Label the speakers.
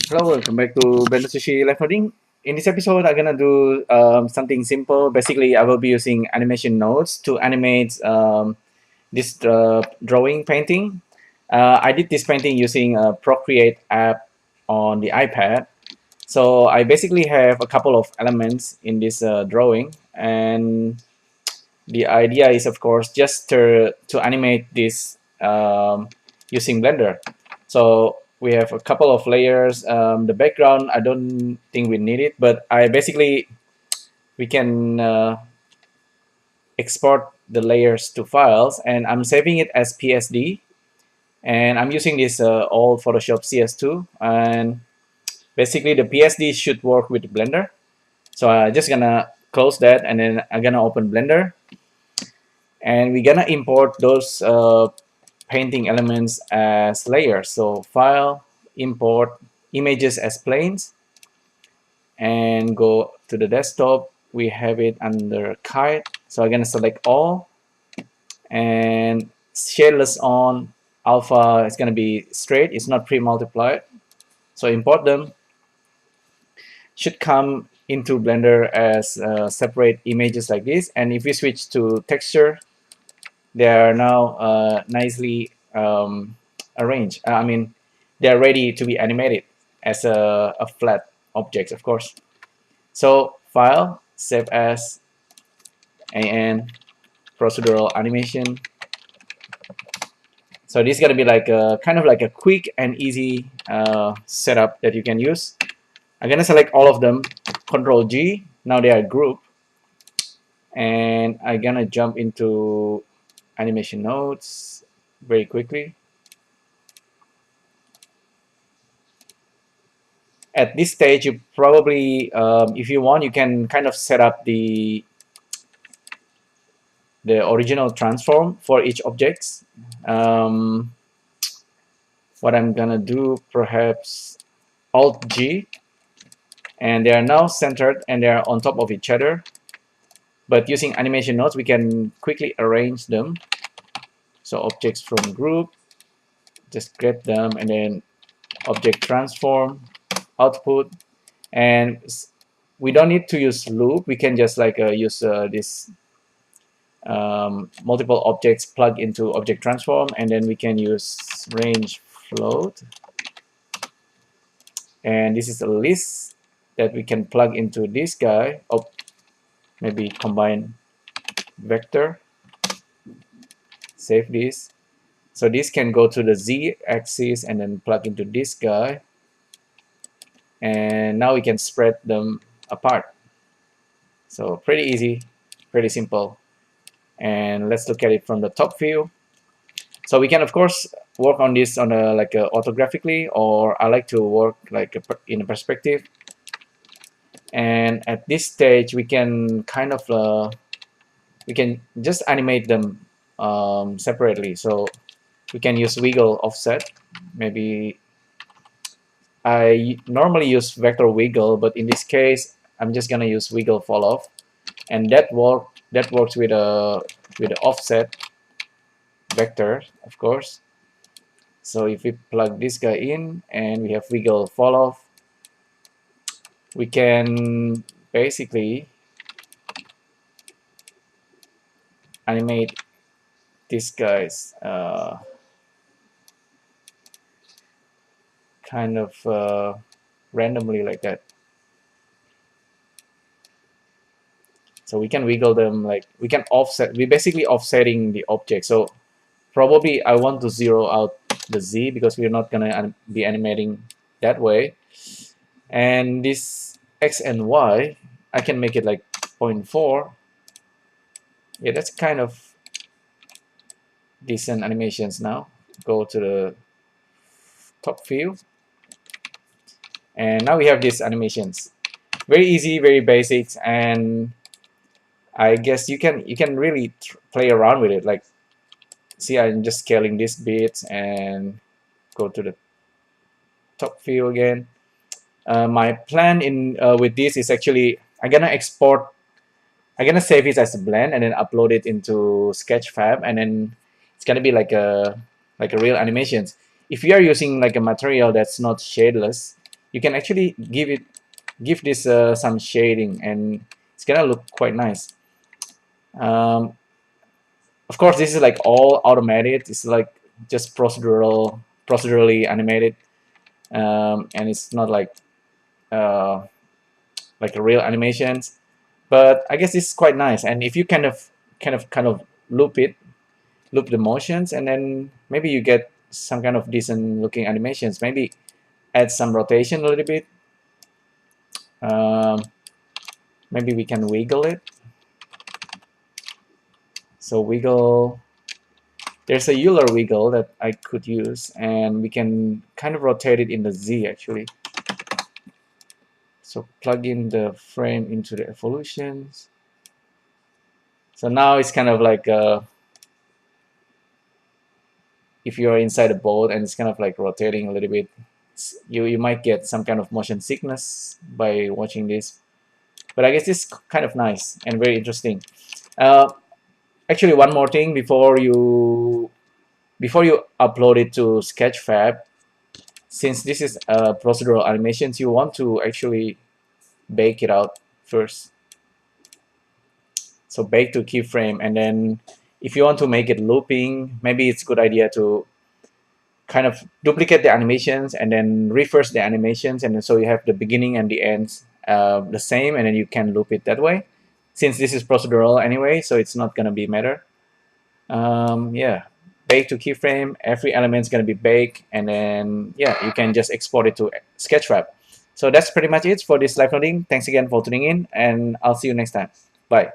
Speaker 1: Hello, welcome back to Blender Sushi Live Coding. In this episode, I'm gonna do something simple. Basically, I will be using animation nodes to animate this drawing painting. I did this painting using a Procreate app on the iPad. So I basically have a couple of elements in this drawing, and the idea is, of course, just to animate this using Blender. So we have a couple of layers. The background, I don't think we need it, but we can export the layers to files, and I'm saving it as PSD. And I'm using this old Photoshop CS2, and basically the PSD should work with Blender. So I'm just gonna close that, and then I'm gonna open Blender, and we're gonna import those painting elements as layers. So file, import images as planes, and go to the desktop. We have it under kite. So I'm gonna select all, and shadeless on, alpha is gonna be straight, it's not pre-multiplied. So import them. Should come into Blender as separate images like this. And if we switch to texture, they are now nicely arranged. I mean, they are ready to be animated as a flat object, of course. So file, save as, and procedural animation. So this is gonna be like a kind of like a quick and easy setup that you can use. I'm gonna select all of them, Control G. Now they are grouped, and I'm gonna jump into animation nodes very quickly. At this stage, you probably, if you want, you can kind of set up the original transform for each object. What I'm gonna do, perhaps Alt G, and they are now centered and they are on top of each other. But using animation nodes, we can quickly arrange them. So objects from group, just grab them, and then object transform, output, and we don't need to use loop. We can just like use this multiple objects plug into object transform, and then we can use range float, and this is a list that we can plug into this guy. Oh, maybe combine vector, save this. So this can go to the Z axis and then plug into this guy, and now we can spread them apart. So pretty easy, pretty simple. And let's look at it from the top view. So we can of course work on this on a orthographically, or I like to work like in a perspective. And at this stage, we can kind of we can just animate them separately. So we can use wiggle offset. Maybe I normally use vector wiggle, but in this case, I'm just gonna use wiggle fall off, and that works with the offset vector, of course. So if we plug this guy in and we have wiggle fall off, we can basically animate these guys kind of randomly like that. So we can wiggle them, like we can offset. We're basically offsetting the object. So probably I want to zero out the Z because we're not gonna be animating that way. And this X and Y, I can make it like 0.4. Yeah, that's kind of decent animations now. Go to the top view, and now we have these animations. Very easy, very basics, and I guess you can really play around with it. Like, see, I'm just scaling this bit and go to the top view again. My plan in with this is actually I'm gonna save it as a blend and then upload it into Sketchfab, and then it's gonna be like a real animations. If you are using like a material that's not shadeless, you can actually give this some shading, and it's gonna look quite nice. Um, of course, this is like all automated. It's like just procedurally animated, and it's not uh, like a real animations. But I guess it's quite nice. And if you kind of loop the motions, and then maybe you get some kind of decent looking animations. Maybe add some rotation a little bit. Um, maybe we can wiggle it. So wiggle. There's a Euler wiggle that I could use, and we can kind of rotate it in the Z actually. So plug in the frame into the evolutions. So now it's kind of like if you're inside a boat and it's kind of like rotating a little bit, you might get some kind of motion sickness by watching this. But I guess it's kind of nice and very interesting. Uh, Actually, one more thing before you upload it to Sketchfab, since this is procedural animations, you want to actually bake it out first. So bake to keyframe, and then if you want to make it looping, maybe it's a good idea to kind of duplicate the animations and then reverse the animations, and then so you have the beginning and the ends the same, and then you can loop it that way. Since this is procedural anyway, so it's not gonna be matter. Yeah, bake to keyframe. Every element's gonna be baked, and then yeah, you can just export it to Sketchfab. So that's pretty much it for this live coding. Thanks again for tuning in, and I'll see you next time. Bye.